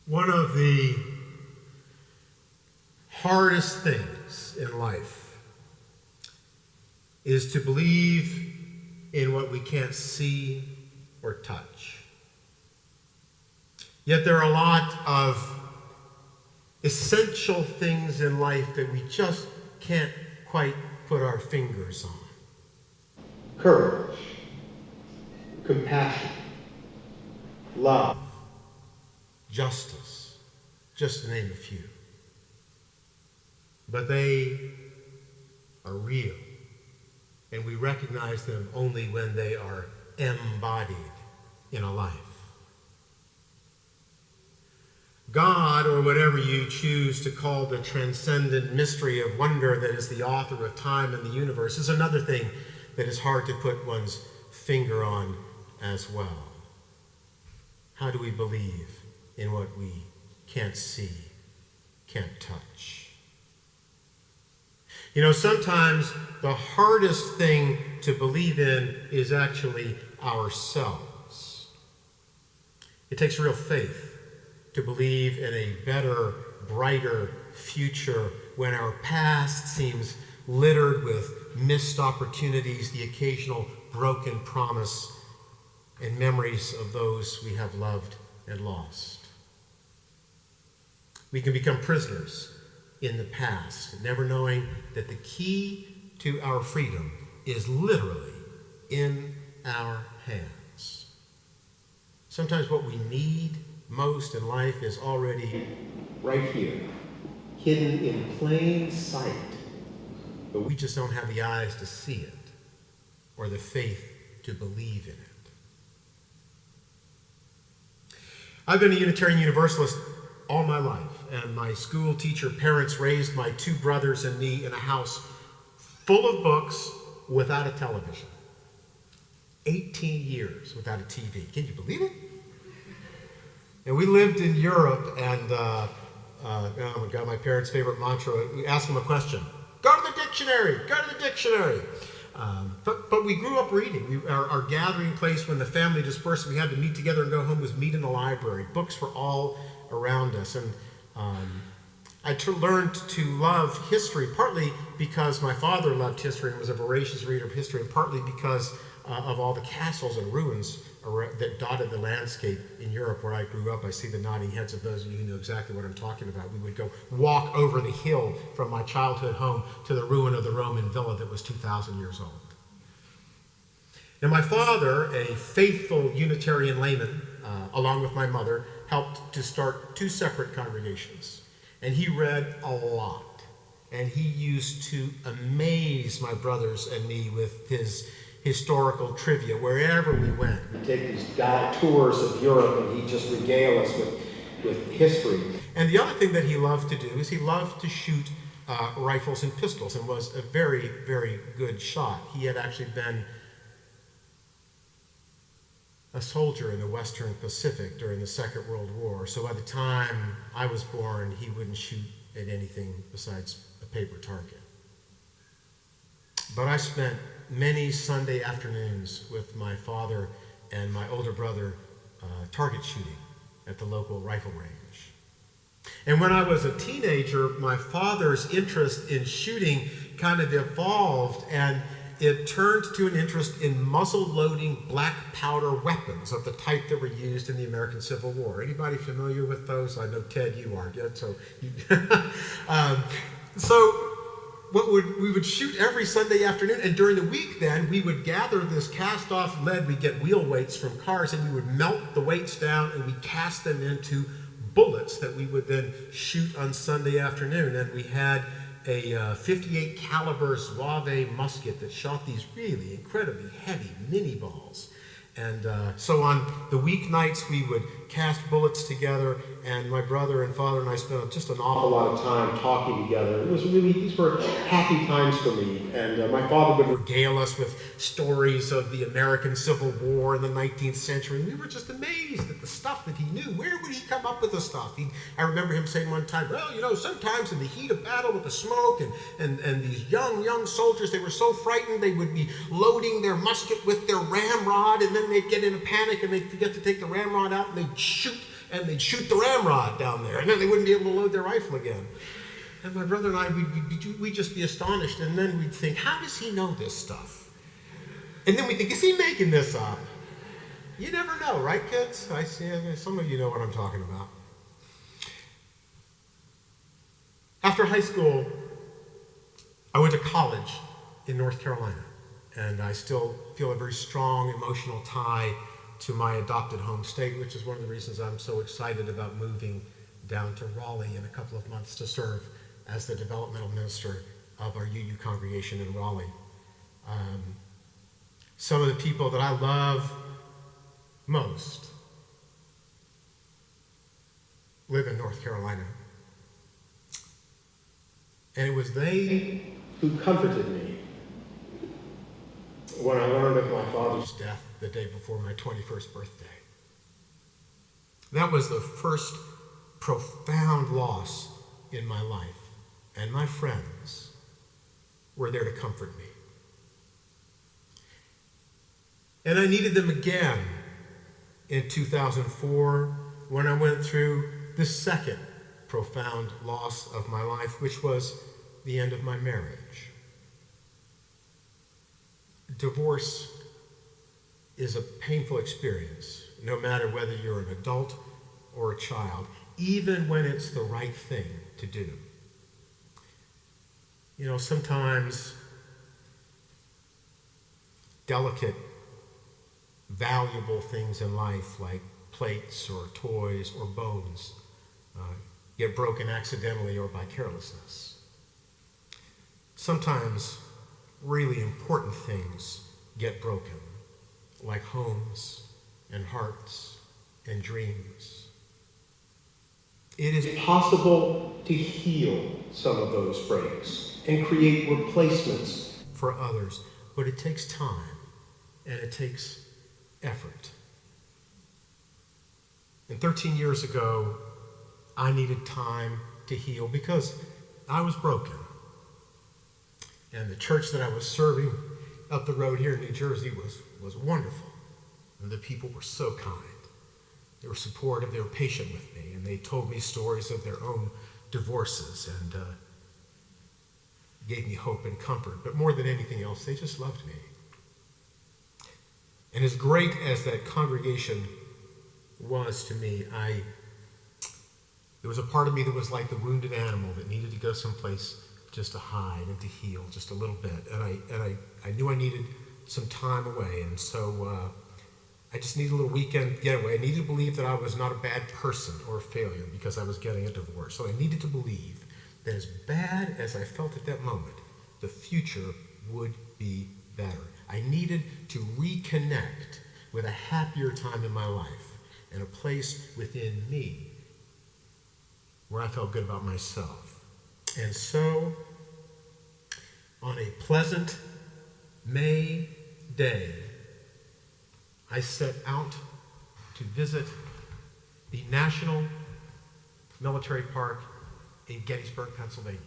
One of the hardest things in life is to believe in what we can't see or touch. Yet there are a lot of essential things in life that we just can't quite put our fingers on. Courage, compassion, love, justice, just to name a few. But they are real, and we recognize them only when they are embodied in a life. God, or whatever you choose to call the transcendent mystery of wonder that is the author of time and the universe, is another thing that is hard to put one's finger on as well. How do we believe in what we can't see, can't touch? You know, sometimes the hardest thing to believe in is actually ourselves. It takes real faith to believe in a better, brighter future when our past seems littered with missed opportunities, the occasional broken promise, and memories of those we have loved and lost. We can become prisoners in the past, never knowing that the key to our freedom is literally in our hands. Sometimes what we need most in life is already right here, hidden in plain sight, but we just don't have the eyes to see it or the faith to believe in it. I've been a Unitarian Universalist all my life, and my school teacher parents raised my two brothers and me in a house full of books without a television. 18 years without a TV. Can you believe it? And we lived in Europe, and oh my God, my parents' favorite mantra, we ask them a question. Go to the dictionary, go to the dictionary. But we grew up reading. Our gathering place when the family dispersed, we had to meet together and go home, was meet in the library. Books were all around us. And I learned to love history, partly because my father loved history and was a voracious reader of history, and partly because of all the castles and ruins that dotted the landscape in Europe where I grew up. I see the nodding heads of those of you who know exactly what I'm talking about. We would go walk over the hill from my childhood home to the ruin of the Roman villa that was 2,000 years old. Now my father, a faithful Unitarian layman, along with my mother, helped to start two separate congregations. And he read a lot. And he used to amaze my brothers and me with his historical trivia wherever we went. We'd take these guided tours of Europe, and he'd just regale us with history. And the other thing that he loved to do is he loved to shoot rifles and pistols, and was a very, very good shot. He had actually been a soldier in the Western Pacific during the Second World War. So by the time I was born, he wouldn't shoot at anything besides a paper target. But I spent many Sunday afternoons with my father and my older brother target shooting at the local rifle range. And when I was a teenager, my father's interest in shooting kind of evolved, and it turned to an interest in muzzle-loading black powder weapons of the type that were used in the American Civil War. Anybody familiar with those? I know, Ted, you are. Yeah, so we would shoot every Sunday afternoon, and during the week then, we would gather this cast-off lead. We'd get wheel weights from cars, and we would melt the weights down, and we'd cast them into bullets that we would then shoot on Sunday afternoon. And we had a 58 caliber Zouave musket that shot these really incredibly heavy mini balls. And so on the weeknights, we would cast bullets together, and my brother and father and I spent just an awful lot of time talking together. It was really, these were happy times for me. And my father would regale us with stories of the American Civil War in the 19th century. And we were just amazed at the stuff that he knew. Where would he come up with the stuff? I remember him saying one time, well, you know, sometimes in the heat of battle with the smoke and these young soldiers, they were so frightened they would be loading their musket with their ramrod, and then they'd get in a panic and they'd forget to take the ramrod out, and they'd shoot and they'd shoot the ramrod down there, and then they wouldn't be able to load their rifle again. And my brother and I, we'd just be astonished, and then we'd think, how does he know this stuff? And then we think, is he making this up? You never know, right, kids? I see some of you know what I'm talking about. After high school, I went to college in North Carolina, and I still feel a very strong emotional tie to my adopted home state, which is one of the reasons I'm so excited about moving down to Raleigh in a couple of months to serve as the developmental minister of our UU congregation in Raleigh. Some of the people that I love most live in North Carolina. And it was they who comforted me when I learned of my father's death the day before my 21st birthday. That was the first profound loss in my life, and my friends were there to comfort me. And I needed them again in 2004 when I went through the second profound loss of my life, which was the end of my marriage. Divorce is a painful experience, no matter whether you're an adult or a child, even when it's the right thing to do. You know, sometimes delicate, valuable things in life, like plates or toys or bones, get broken accidentally or by carelessness. Sometimes really important things get broken, like homes and hearts and dreams. It is possible to heal some of those breaks and create replacements for others, but it takes time and it takes effort. And 13 years ago, I needed time to heal because I was broken. And the church that I was serving up the road here in New Jersey was wonderful. And the people were so kind. They were supportive, they were patient with me, and they told me stories of their own divorces and gave me hope and comfort. But more than anything else, they just loved me. And as great as that congregation was to me, there was a part of me that was like the wounded animal that needed to go someplace just to hide and to heal just a little bit. And I knew I needed some time away, and so I just needed a little weekend getaway. I needed to believe that I was not a bad person or a failure because I was getting a divorce. So I needed to believe that as bad as I felt at that moment, the future would be better. I needed to reconnect with a happier time in my life and a place within me where I felt good about myself. And so, on a pleasant May day, I set out to visit the National Military Park in Gettysburg, Pennsylvania.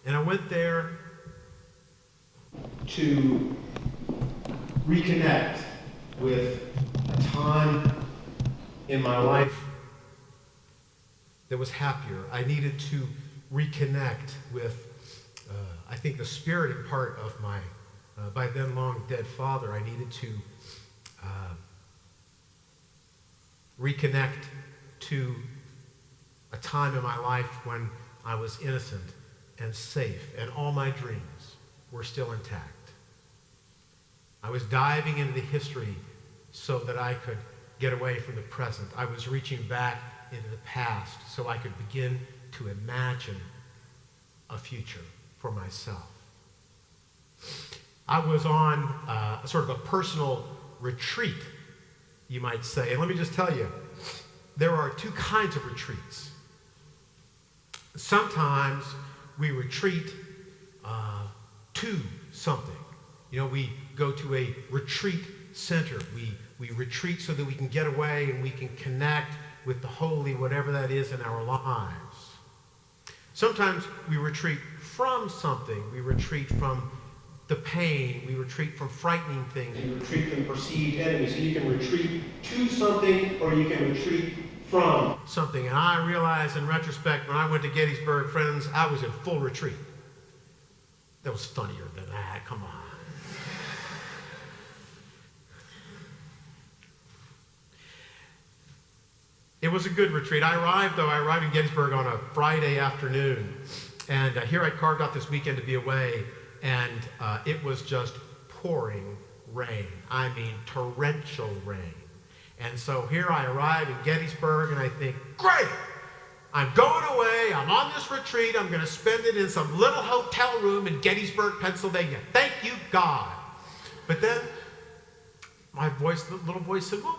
And I went there to reconnect with a time in my life that was happier. I needed to reconnect with, I think, the spirited part of my, by then long dead father. I needed to reconnect to a time in my life when I was innocent and safe, and all my dreams were still intact. I was diving into the history so that I could get away from the present. I was reaching back into the past so I could begin to imagine a future for myself. I was on sort of a personal retreat, you might say. And let me just tell you, there are two kinds of retreats. Sometimes we retreat to something. You know, we go to a retreat center. We retreat so that we can get away and we can connect with the holy, whatever that is in our lives. Sometimes we retreat from something. We retreat from the pain. We retreat from frightening things. We retreat from perceived enemies. So you can retreat to something or you can retreat from something. And I realized in retrospect, when I went to Gettysburg, friends, I was in full retreat. That was funnier than that. Come on. It was a good retreat. I arrived in Gettysburg on a Friday afternoon. And here I carved out this weekend to be away. And it was just pouring rain. I mean, torrential rain. And so here I arrive in Gettysburg, and I think, great! I'm going away. I'm on this retreat. I'm going to spend it in some little hotel room in Gettysburg, Pennsylvania. Thank you, God. But then my voice, the little voice said, well,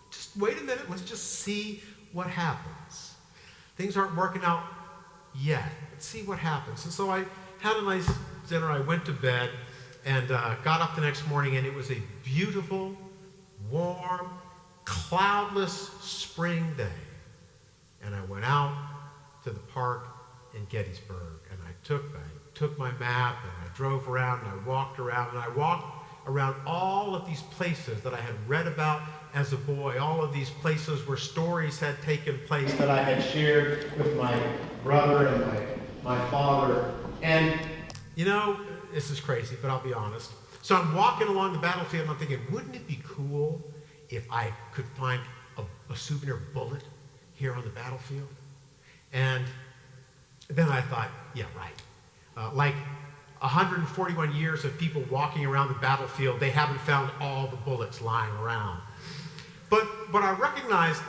just wait a minute. Let's just see what happens. Things aren't working out yet. Let's see what happens. And so I had a nice dinner. I went to bed and got up the next morning, and it was a beautiful, warm, cloudless spring day. And I went out to the park in Gettysburg, and I took my map, and I drove around, and I walked around all of these places that I had read about as a boy, all of these places where stories had taken place that I had shared with my brother and my father. And, you know, this is crazy, but I'll be honest. So I'm walking along the battlefield, and I'm thinking, wouldn't it be cool if I could find a souvenir bullet here on the battlefield? And then I thought, yeah, right. Like 141 years of people walking around the battlefield, they haven't found all the bullets lying around. But I recognized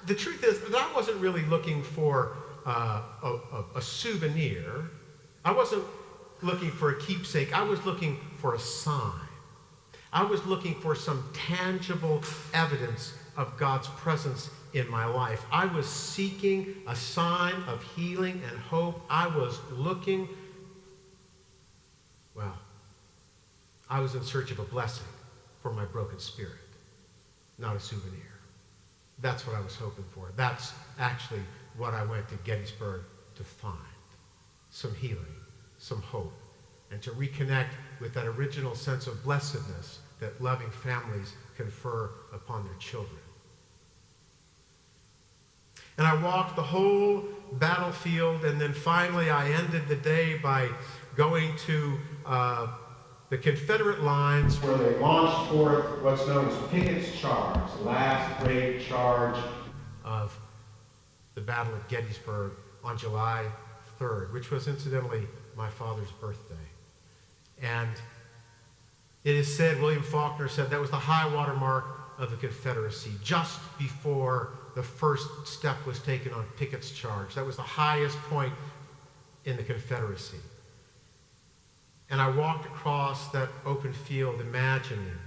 the truth is that I wasn't really looking for a souvenir. I wasn't looking for a keepsake. I was looking for a sign. I was looking for some tangible evidence of God's presence in my life. I was seeking a sign of healing and hope. I was looking, I was in search of a blessing for my broken spirit, not a souvenir. That's what I was hoping for. That's actually what I went to Gettysburg to find. Some healing, some hope, and to reconnect with that original sense of blessedness that loving families confer upon their children. And I walked the whole battlefield, and then finally I ended the day by going to the Confederate lines where they launched forth what's known as Pickett's Charge, the last great charge of the Battle of Gettysburg on July 3rd, which was incidentally my father's birthday. And it is said, William Faulkner said, that was the high water mark of the Confederacy, just before the first step was taken on Pickett's Charge. That was the highest point in the Confederacy. And I walked across that open field imagining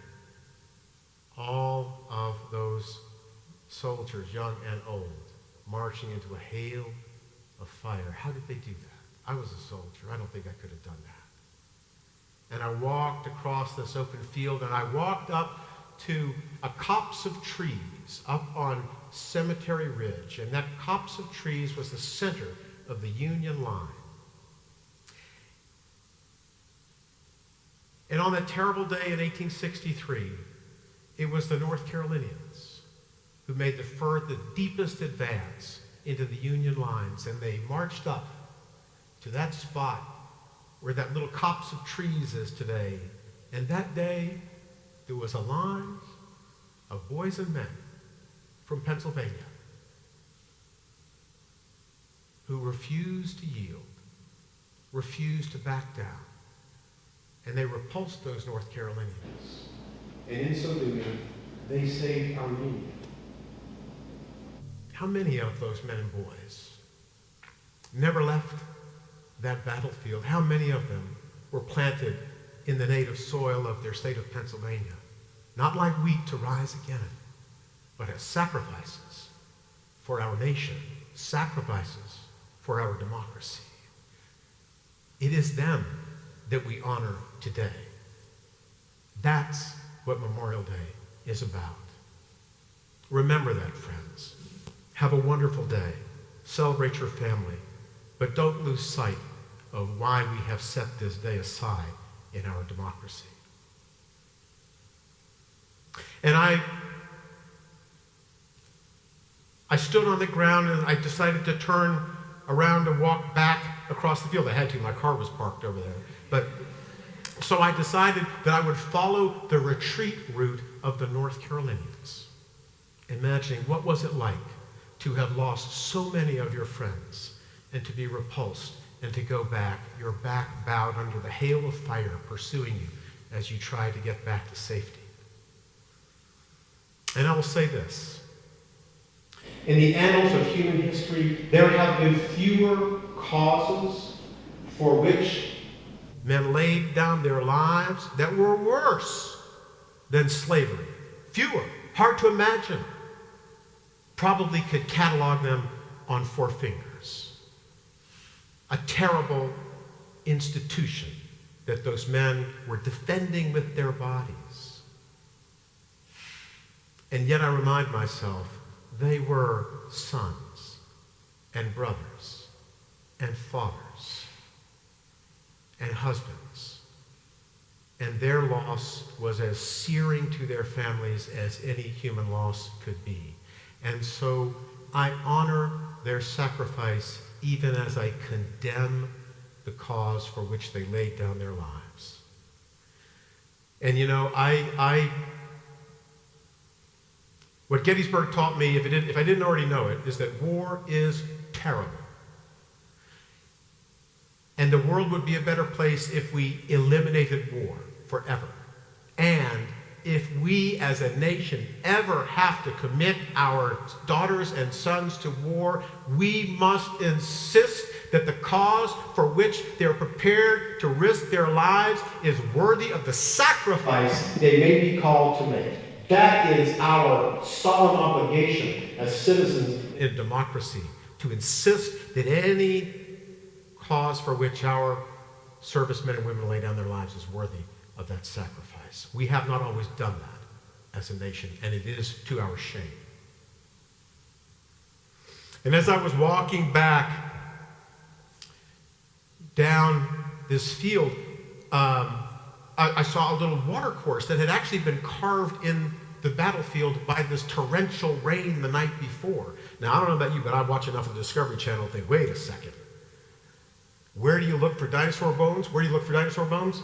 all of those soldiers, young and old, marching into a hail of fire. How did they do that? I was a soldier. I don't think I could have done that. And I walked across this open field, and I walked up to a copse of trees up on Cemetery Ridge. And that copse of trees was the center of the Union line. And on that terrible day in 1863, it was the North Carolinians who made the deepest advance into the Union lines, and they marched up to that spot where that little copse of trees is today. And that day, there was a line of boys and men from Pennsylvania who refused to yield, refused to back down. And they repulsed those North Carolinians. And in so doing, they saved our Union. How many of those men and boys never left that battlefield? How many of them were planted in the native soil of their state of Pennsylvania? Not like wheat to rise again, but as sacrifices for our nation, sacrifices for our democracy. It is them that we honor today. That's what Memorial Day is about. Remember that, friends. Have a wonderful day. Celebrate your family. But don't lose sight of why we have set this day aside in our democracy. And I stood on the ground and I decided to turn around and walk back across the field. I had to, my car was parked over there. So I decided that I would follow the retreat route of the North Carolinians, imagining what was it like to have lost so many of your friends and to be repulsed and to go back, your back bowed under the hail of fire pursuing you as you try to get back to safety. And I will say this. In the annals of human history, there have been fewer causes for which men laid down their lives that were worse than slavery. Fewer. Hard to imagine. Probably could catalog them on 4 fingers. A terrible institution that those men were defending with their bodies. And yet I remind myself, they were sons and brothers and fathers and husbands. And their loss was as searing to their families as any human loss could be. And so I honor their sacrifice even as I condemn the cause for which they laid down their lives. And you know, what Gettysburg taught me, if I didn't already know it, is that war is terrible. And the world would be a better place if we eliminated war forever. And if we as a nation ever have to commit our daughters and sons to war, we must insist that the cause for which they're prepared to risk their lives is worthy of the sacrifice they may be called to make. That is our solemn obligation as citizens in democracy, to insist that any cause for which our servicemen and women lay down their lives is worthy of that sacrifice. We have not always done that as a nation, and it is to our shame. And as I was walking back down this field, I saw a little water course that had actually been carved in the battlefield by this torrential rain the night before. Now, I don't know about you, but I watch enough of the Discovery Channel to think, wait a second. Where do you look for dinosaur bones? Where do you look for dinosaur bones?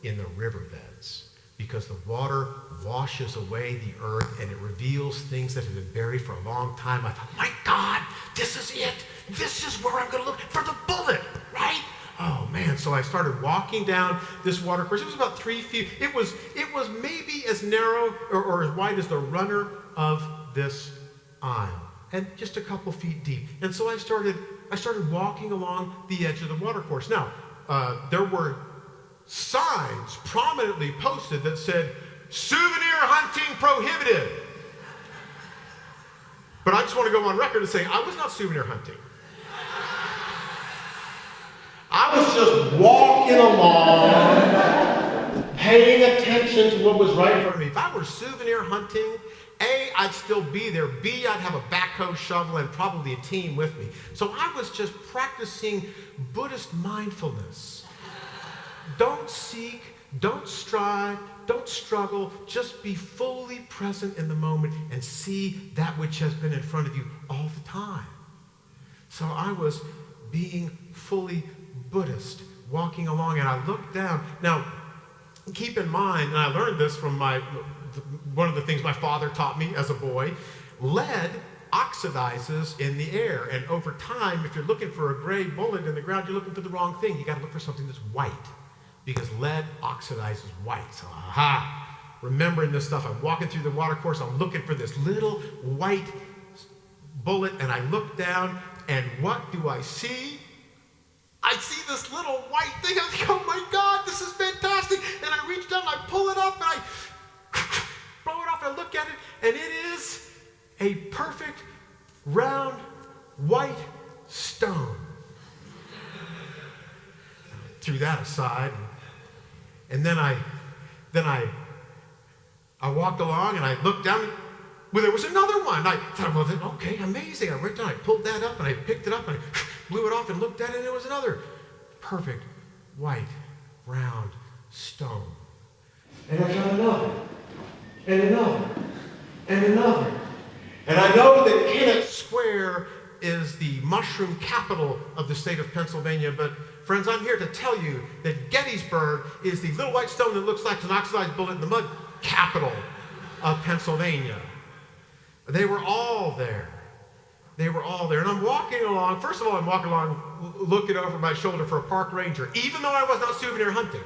In the riverbeds. Because the water washes away the earth and it reveals things that have been buried for a long time. I thought, my God, this is it. This is where I'm going to look for the bullet, right? Oh man, so I started walking down this water course. It was about 3 feet. It was maybe as narrow or as wide as the runner of this aisle, and just a couple feet deep. And so I started walking along the edge of the water course. Now, there were signs prominently posted that said, "Souvenir hunting prohibited." But I just want to go on record and say I was not souvenir hunting. I was just walking along, paying attention to what was right in front of me. If I were souvenir hunting, A, I'd still be there. B, I'd have a backhoe shovel and probably a team with me. So I was just practicing Buddhist mindfulness. Don't seek, don't strive, don't struggle. Just be fully present in the moment and see that which has been in front of you all the time. So I was being fully Buddhist, walking along, and I looked down. Now, keep in mind, and I learned this from one of the things my father taught me as a boy, lead oxidizes in the air, and over time, if you're looking for a gray bullet in the ground, you're looking for the wrong thing. You got to look for something that's white, because lead oxidizes white. So, remembering this stuff, I'm walking through the water course, I'm looking for this little white bullet, and I look down, and what do I see? I see this little white thing. I think, oh my God, this is fantastic. And I reach down, and I pull it up, and I blow it off, and I look at it, and it is a perfect, round, white stone. I threw that aside, and then I walked along, and I looked down. Well, there was another one. I thought, well, okay, amazing. I went down, I pulled that up, and I picked it up, and I blew it off and looked at it, and it was another perfect, white, round stone. And I found another, and another, and another. And I know that Kennett Square is the mushroom capital of the state of Pennsylvania, but friends, I'm here to tell you that Gettysburg is the little white stone that looks like an oxidized bullet in the mud capital of Pennsylvania. They were all there. They were all there. And I'm walking along. First of all, I'm walking along looking over my shoulder for a park ranger, even though I was not souvenir hunting.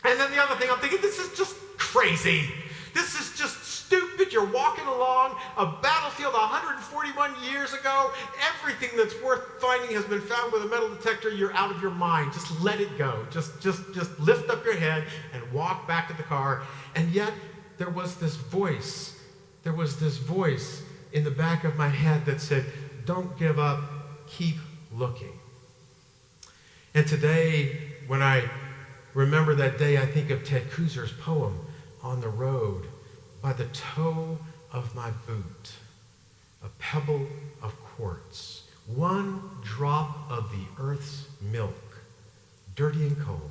And then the other thing, I'm thinking, this is just crazy. This is just stupid. You're walking along a battlefield 141 years ago. Everything that's worth finding has been found with a metal detector. You're out of your mind. Just let it go. Just lift up your head and walk back to the car. And yet, there was this voice. There was this voice in the back of my head that said, don't give up, keep looking. And today, when I remember that day, I think of Ted Kooser's poem, On the Road, by the toe of my boot, a pebble of quartz, one drop of the earth's milk, dirty and cold.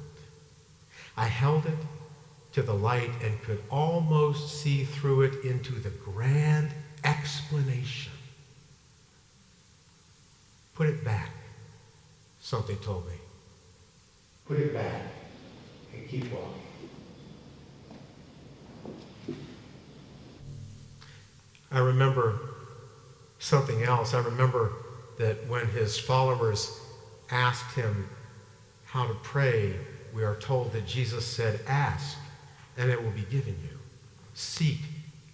I held it to the light and could almost see through it into the grand explanation. Put it back, something told me. Put it back and keep walking. I remember something else. I remember that when his followers asked him how to pray, we are told that Jesus said, ask, and it will be given you. Seek,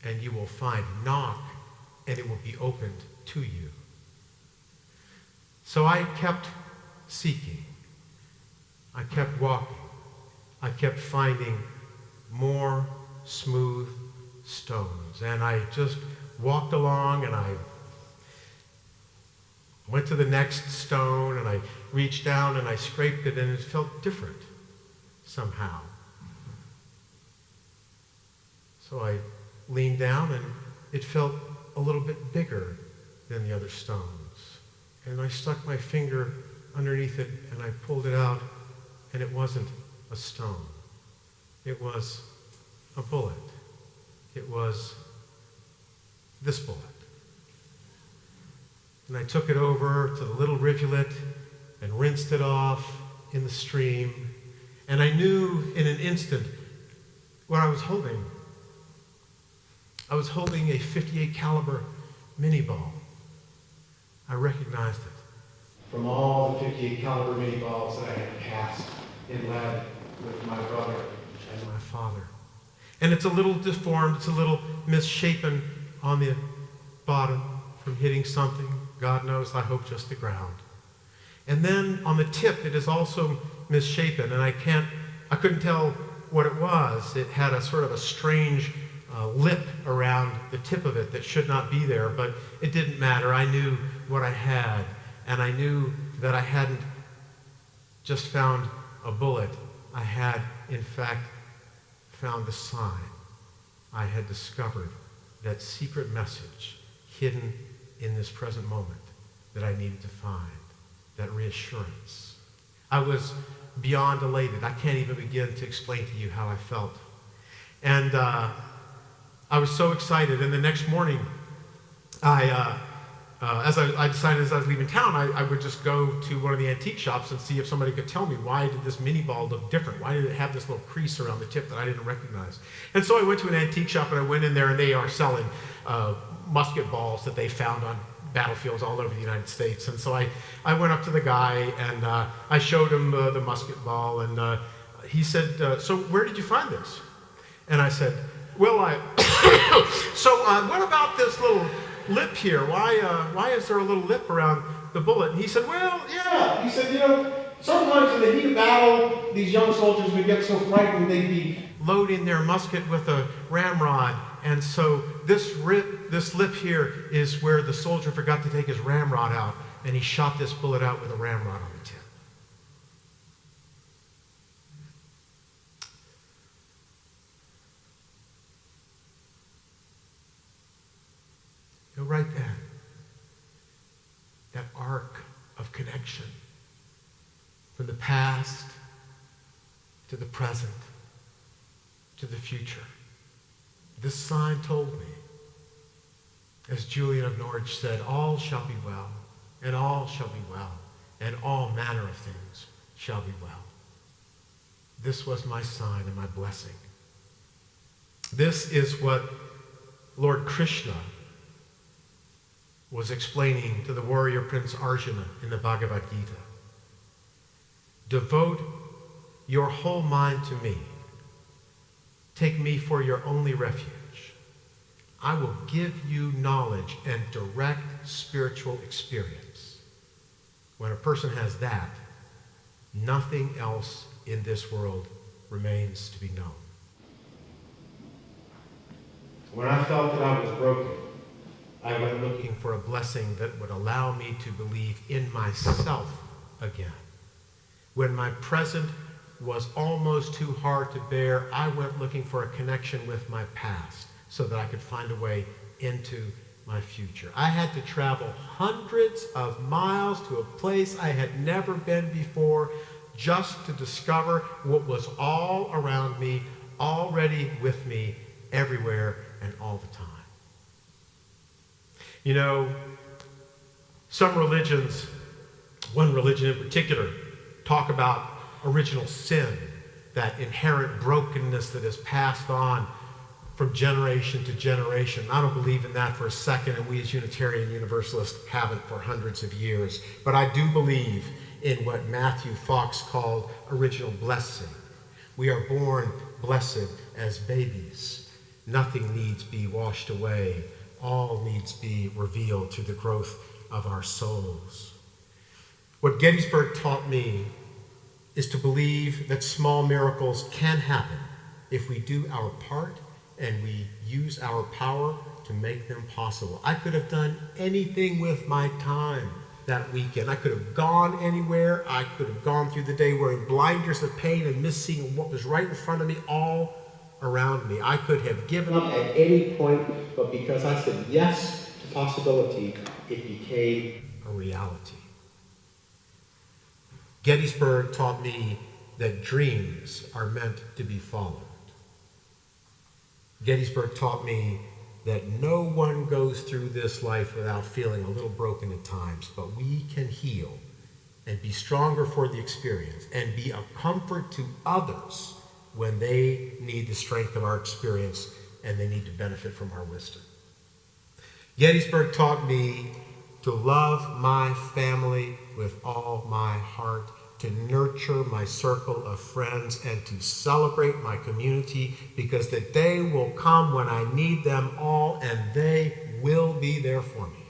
and you will find. Knock, and it will be opened to you. So I kept seeking. I kept walking. I kept finding more smooth stones. And I just walked along, and I went to the next stone, and I reached down, and I scraped it, and it felt different somehow. So I leaned down, and it felt a little bit bigger than the other stones. And I stuck my finger underneath it, and I pulled it out, and it wasn't a stone. It was a bullet. It was this bullet. And I took it over to the little rivulet and rinsed it off in the stream. And I knew in an instant what I was holding. I was holding a .58 caliber mini ball. I recognized it from all the .58 caliber mini balls that I had cast in lead with my brother and my father. And it's a little deformed, it's a little misshapen on the bottom from hitting something, God knows, I hope just the ground. And then on the tip, it is also misshapen, and I couldn't tell what it was. It had a sort of a strange lip around the tip of it that should not be there, but it didn't matter. I knew what I had, and I knew that I hadn't just found a bullet. I had, in fact, found the sign. I had discovered that secret message hidden in this present moment that I needed to find, that reassurance. I was beyond elated. I can't even begin to explain to you how I felt. And I was so excited. And the next morning, I decided as I was leaving town, I would just go to one of the antique shops and see if somebody could tell me, why did this mini ball look different? Why did it have this little crease around the tip that I didn't recognize? And so I went to an antique shop, and I went in there, and they are selling musket balls that they found on battlefields all over the United States. And so I went up to the guy, and I showed him the musket ball, and he said, so where did you find this? And I said, well, so what about this little lip here? Why is there a little lip around the bullet? And he said, well, yeah. He said, sometimes in the heat of battle, these young soldiers would get so frightened they'd be loading their musket with a ramrod. And so this lip here is where the soldier forgot to take his ramrod out, and he shot this bullet out with a ramrod on the tip. Right then, that arc of connection from the past to the present, to the future. This sign told me, as Julian of Norwich said, all shall be well, and all shall be well, and all manner of things shall be well. This was my sign and my blessing. This is what Lord Krishna was explaining to the warrior prince Arjuna in the Bhagavad Gita. Devote your whole mind to me. Take me for your only refuge. I will give you knowledge and direct spiritual experience. When a person has that, nothing else in this world remains to be known. When I felt that I was broken, I went looking for a blessing that would allow me to believe in myself again. When my present was almost too hard to bear, I went looking for a connection with my past so that I could find a way into my future. I had to travel hundreds of miles to a place I had never been before just to discover what was all around me, already with me, everywhere and all the time. You know, some religions, one religion in particular, talk about original sin, that inherent brokenness that is passed on from generation to generation. I don't believe in that for a second, and we as Unitarian Universalists haven't for hundreds of years. But I do believe in what Matthew Fox called original blessing. We are born blessed as babies. Nothing needs be washed away. All needs be revealed through the growth of our souls. What Gettysburg taught me is to believe that small miracles can happen if we do our part and we use our power to make them possible. I could have done anything with my time that weekend. I could have gone anywhere. I could have gone through the day wearing blinders of pain and missing what was right in front of me all around me. I could have given up at any point, but because I said yes to possibility, it became a reality. Gettysburg taught me that dreams are meant to be followed. Gettysburg taught me that no one goes through this life without feeling a little broken at times, but we can heal and be stronger for the experience and be a comfort to others when they need the strength of our experience and they need to benefit from our wisdom. Gettysburg taught me to love my family with all my heart, to nurture my circle of friends, and to celebrate my community, because the day will come when I need them all, and they will be there for me.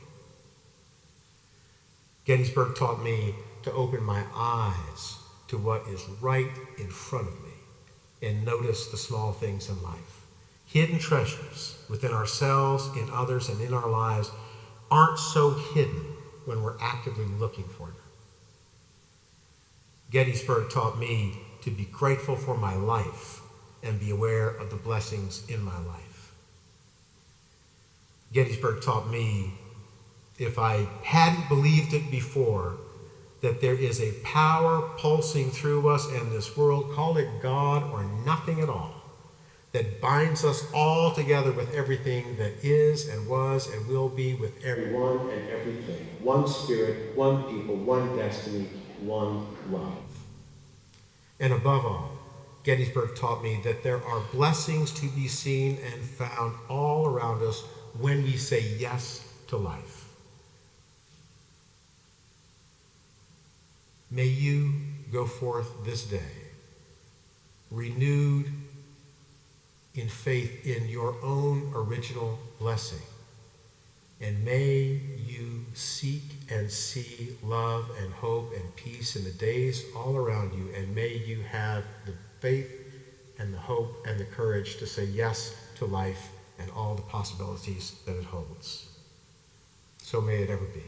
Gettysburg taught me to open my eyes to what is right in front of me and notice the small things in life. Hidden treasures within ourselves, in others, and in our lives aren't so hidden when we're actively looking for them. Gettysburg taught me to be grateful for my life and be aware of the blessings in my life. Gettysburg taught me, if I hadn't believed it before, that there is a power pulsing through us and this world, call it God or nothing at all, that binds us all together with everything that is and was and will be, with everyone and everything. One spirit, one people, one destiny, one love. And above all, Gettysburg taught me that there are blessings to be seen and found all around us when we say yes to life. May you go forth this day renewed in faith in your own original blessing. And may you seek and see love and hope and peace in the days all around you. And may you have the faith and the hope and the courage to say yes to life and all the possibilities that it holds. So may it ever be.